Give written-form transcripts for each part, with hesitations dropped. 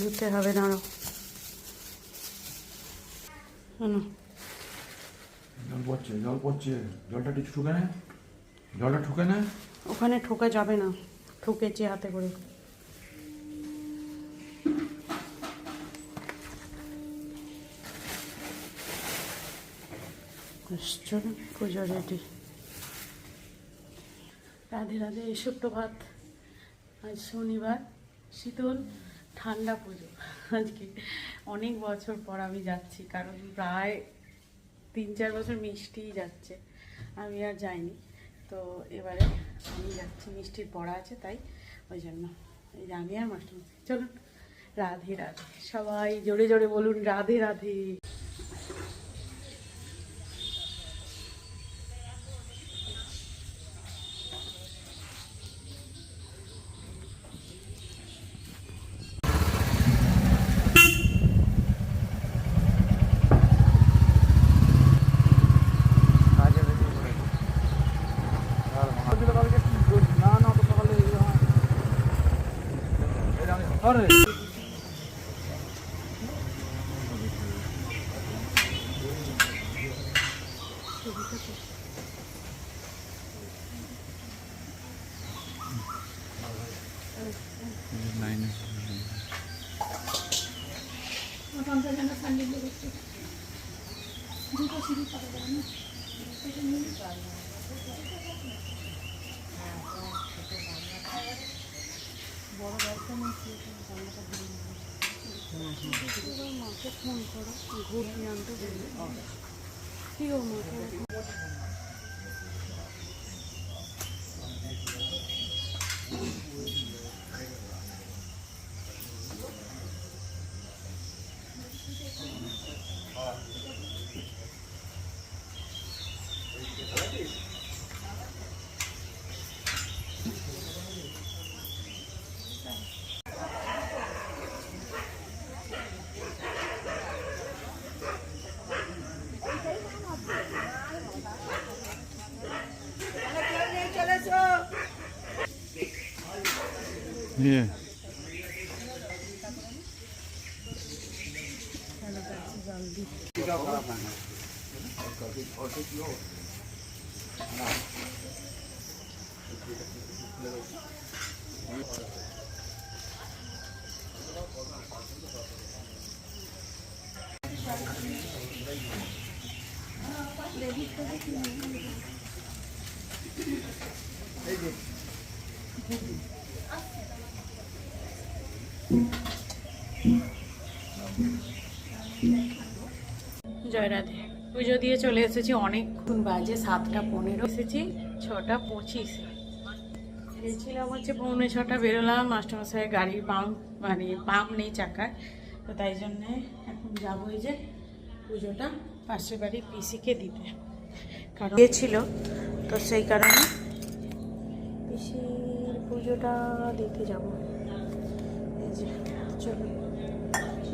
ধুতে হবে দাঁড়ো। জল পড়ছে, জলটা কিছু ঠুকে না, জলটা ঠুকে না। ওখানে ঠোকা যাবে না, ঠুকেছি হাতে করে। পুজো রেডি। রাধে রাধে, সুপ্রভাত। আজ শনিবার, শীতল ঠান্ডা পুজো। আজকে অনেক বছর পর আমি যাচ্ছি, কারণ প্রায় 3-4 বছর মিষ্টিই যাচ্ছে, আমি আর যাইনি। তো এবারে আমি যাচ্ছি, মিষ্টির পড়া আছে তাই, ওই জন্য এই যে আমি আর মাস্টার। চলুন, রাধে রাধে। সবাই জোরে জোরে বলুন রাধে রাধে। বড় ব্যবসা নিয়ে মাকে ফোন করো, ঘুরতে আনতে বলবে। কি ও মাকে Yeah. জয় রাধে। পুজো দিয়ে চলে এসেছি, অনেকক্ষণ বাজে 7:15 এসেছি, 6:25 গেছিলাম হচ্ছে 6:45 বেরোলাম। মাস্টারমশাই গাড়ির পাম্প নেই চাকায়, তো তাই জন্যে এখন যাবো এই যে পুজোটা পাশের বাড়ির পিসিকে দিতে, কারণ গিয়েছিল, তো সেই কারণে পিসির পুজোটা দিতে যাব। এই যে চলো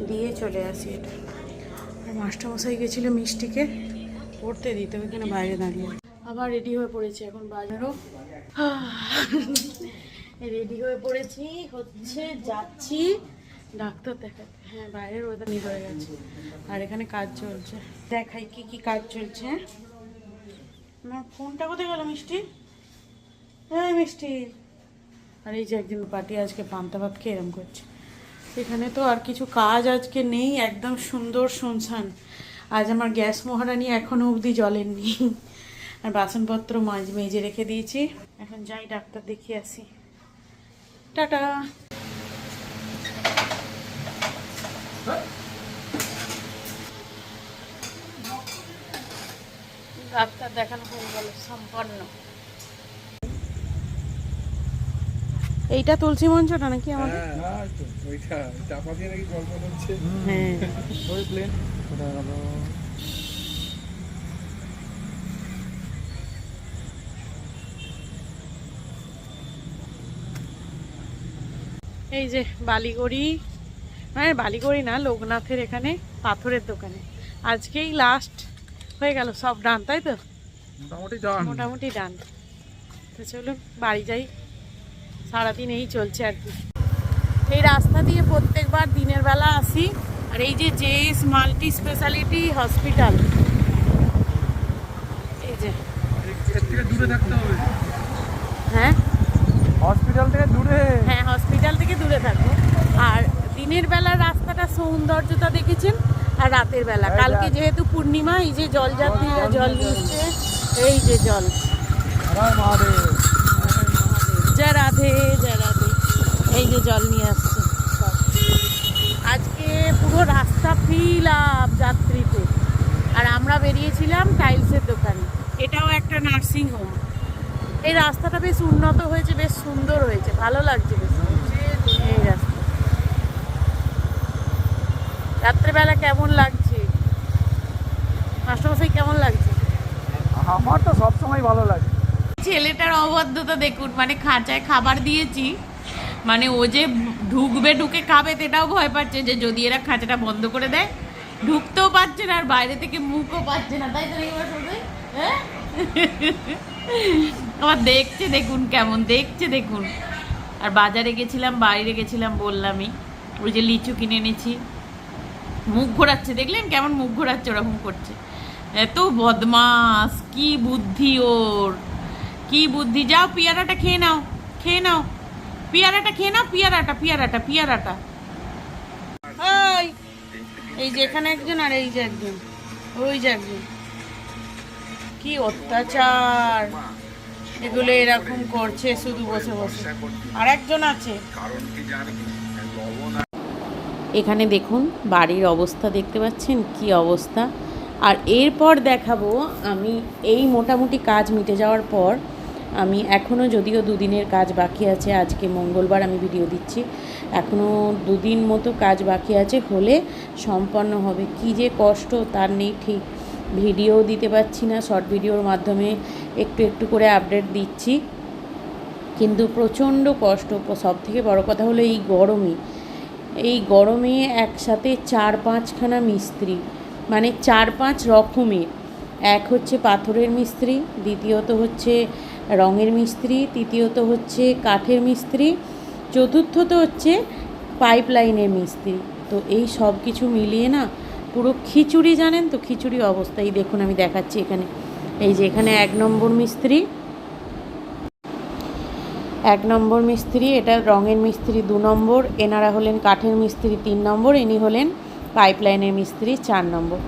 দিয়ে চলে আসি এটা। আর মাস্টারমশাই গেছিলো মিষ্টিকে পড়তে দিতে, ওইখানে বাইরে দাঁড়িয়ে। আবার রেডি হয়ে পড়েছি, এখন বাজারও রেডি হয়ে পড়েছি, হচ্ছে যাচ্ছি ডাক্তার দেখাতে। হ্যাঁ, বাইরের ওয়েদার নিয়ে হয়ে গেছে, আর এখানে কাজ চলছে। দেখাই কি কি কাজ চলছে। আমার ফোনটা কোথায় গেল মিষ্টি? হ্যাঁ মিষ্টি। আর এই যে একজন পার্টি আজকে পান্তা ভাত খেয়ে এরম করছে। এখানে তো আর কিছু কাজ আজকে নেই, একদম সুন্দর শুনশান। আজ আমার গ্যাস মহারানি এখনো অবধি জ্বলেননি, আর বাসনপত্র মেজে রেখে দিয়েছি। এখন যাই ডাক্তার দেখিয়ে আসি। টাটা। ডাক্তার দেখানো হয়ে গেল, সম্পন্ন। এইটা তুলসী মঞ্চটা নাকি আমাদের? এই যে বালিগড়ি, মানে বালিগড়ি না, লোকনাথের এখানে পাথরের দোকানে আজকেই লাস্ট হয়ে গেল সব ডান, তাই তো? মোটামুটি ডান। তো চলুন বাড়ি যাই, সারাদিন এই চলছে আর কি। এই রাস্তা দিয়ে প্রত্যেকবার দিনের বেলা আসি। আর এই যে জেএস মাল্টি স্পেশালিটি হসপিটাল, এই যে দূরে থাকতে হবে। হ্যাঁ হসপিটাল থেকে দূরে। হ্যাঁ, হসপিটাল থেকে দূরে থাকবো। আর দিনের বেলা রাস্তাটা সৌন্দর্যতা দেখেছেন, আর রাতের বেলা, কালকে যেহেতু পূর্ণিমা, এই যে জল যাত্রী জল নিচ্ছে, এই যে জল। জয় রাধে, জয় রাধে। এই যে জল নিয়ে আসছে। আজকে পুরো রাস্তা ফিল আপ যাত্রীতে। আর আমরা বেরিয়েছিলাম টাইলসের দোকানে। এটাও একটা নার্সিং হোম। এই রাস্তাটা বেশ উন্নত হয়েছে, বেশ সুন্দর হয়েছে, ভালো লাগছে বেশ। এই রাস্তা রাত্রেবেলা কেমন লাগছে মাস্টারমশাই, কেমন লাগছে? আমার তো সবসময় ভালো লাগে। ছেলেটার অবাধ্যতা দেখুন, মানে খাঁচায় খাবার দিয়েছি, মানে ও যে ঢুকবে, ঢুকে খাবে সেটাও ভয় পাচ্ছে, যে যদি এরা খাঁচাটা বন্ধ করে দেয়, ঢুকতেও পারছে না আর বাইরে থেকে মুখও পাচ্ছে না, তাই তো নাকি মাস্টারমশাই? হ্যাঁ, আবার দেখছে দেখুন, কেমন দেখছে দেখুন। আর বাজারে গেছিলাম, বাইরে গেছিলাম বললামই, ওই যে লিচু কিনে এনেছি, মুখ ঘোরাচ্ছে, দেখলেন কেমন মুখ ঘোরাচ্ছে, ওরকম করছে। এত বদমাস, কি বুদ্ধি ওর, কি বুদ্ধি। যাও পেয়ারাটা খেয়ে নাও, খেয়ে নাও, পেয়ারাটা খেয়ে নাও, পেয়ারাটা পেয়ারাটা পেয়ারাটা। ওই এই যে এখানে একজন, আর এই যে একজন, ওই যে একজন। কি অত্যাচার এগুলো, এরকম করছে শুধু বসে বসে। আর একজন আছে, এখানে দেখুন বাড়ির অবস্থা দেখতে পাচ্ছেন, কি অবস্থা। আর এরপর দেখাবো আমি, এই মোটামুটি কাজ মিটে যাওয়ার পর আমি এখনও, যদিও দুদিনের কাজ বাকি আছে, আজকে মঙ্গলবার আমি ভিডিও দিচ্ছি, এখনও দুদিন মতো কাজ বাকি আছে, হলে সম্পন্ন হবে। কি যে কষ্ট তার নেই ঠিক। ভিডিও দিতে পারছি না, শর্ট ভিডিওর মাধ্যমে একটু একটু করে আপডেট দিচ্ছি, কিন্তু প্রচণ্ড কষ্ট। সবথেকে বড় কথা হলো এই গরমে একসাথে 4-5খানা মিস্ত্রি, মানে 4-5 রকমের। এক হচ্ছে পাথরের মিস্ত্রি, দ্বিতীয়ত হচ্ছে রঙের মিস্ত্রি, তৃতীয়ত হচ্ছে কাঠের মিস্ত্রি, চতুর্থত হচ্ছে পাইপ লাইনের মিস্ত্রি। তো এই সব কিছু মিলিয়ে না পুরো খিচুড়ি, জানেন তো, খিচুড়ি অবস্থা। এই দেখুন আমি দেখাচ্ছি এখানে, এই যে এখানে 1 নম্বর মিস্ত্রি, 1 নম্বর মিস্ত্রি, এটা রঙের মিস্ত্রি 2 নম্বর, এনারা হলেন কাঠের মিস্ত্রি 3 নম্বর, ইনি হলেন পাইপ লাইনের মিস্ত্রি 4 নম্বর।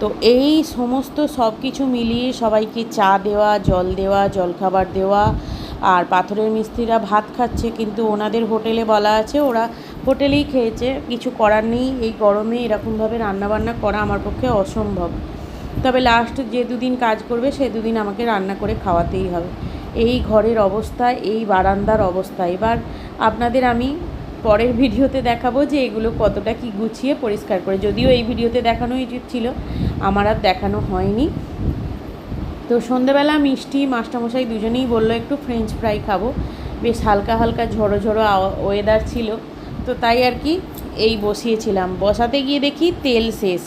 তো এই সমস্ত সব কিছু মিলিয়ে সবাইকে চা দেওয়া, জল দেওয়া, জলখাবার দেওয়া। আর পাথরের মিস্ত্রিরা ভাত খাচ্ছে, কিন্তু ওনাদের হোটেলে বলা আছে, ওরা হোটেলেই খেয়েছে, কিছু করার নেই। এই গরমে এরকমভাবে রান্নাবান্না করা আমার পক্ষে অসম্ভব। তবে লাস্ট যে 2 দিন কাজ করবে, সে 2 দিন আমাকে রান্না করে খাওয়াতেই হবে। এই ঘরের অবস্থা, এই বারান্দার অবস্থা। এবার আপনাদের আমি পরের ভিডিওতে দেখাবো যে এগুলো কতটা কি গুছিয়ে পরিষ্কার করে, যদিও এই ভিডিওতে দেখানোই উচিত ছিল, আমার আর দেখানো হয়নি। তো সন্ধ্যেবেলা মিষ্টি মাস্টারমশাই দুজনেই বললো একটু ফ্রেঞ্চ ফ্রাই খাবো, বেশ হালকা হালকা ঝড়ো ঝড়ো ওয়েদার ছিল, তো তাই আর কি এই বসিয়েছিলাম। বসাতে গিয়ে দেখি তেল শেষ,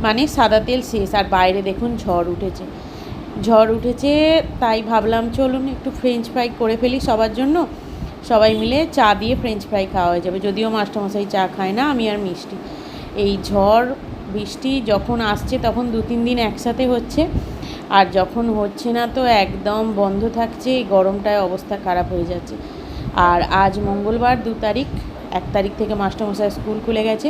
মানে সাদা তেল শেষ, আর বাইরে দেখুন ঝড় উঠেছে। তাই ভাবলাম চলুন একটু ফ্রেঞ্চ ফ্রাই করে ফেলি সবার জন্য, সবাই মিলে চা দিয়ে ফ্রেঞ্চ ফ্রাই খাওয়া হয়ে যাবে। যদিও মাস্টারমশাই চা খায় না, আমি আর মিষ্টি। এই ঝড় বৃষ্টি যখন আসছে তখন 2-3 দিন একসাথে হচ্ছে, আর যখন হচ্ছে না তো একদম বন্ধ থাকছে। এই গরমটায় অবস্থা খারাপ হয়ে যাচ্ছে। আর আজ মঙ্গলবার 2 তারিখ, 1 তারিখ থেকে মাস্টারমশাই স্কুল খুলে গেছে।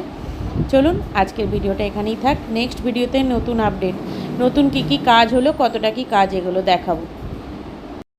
চলুন আজকের ভিডিওটা এখানেই থাক। নেক্সট ভিডিওতে নতুন আপডেট, নতুন কী কী কাজ হলো, কতটা কি কাজ, এগুলো দেখাবো।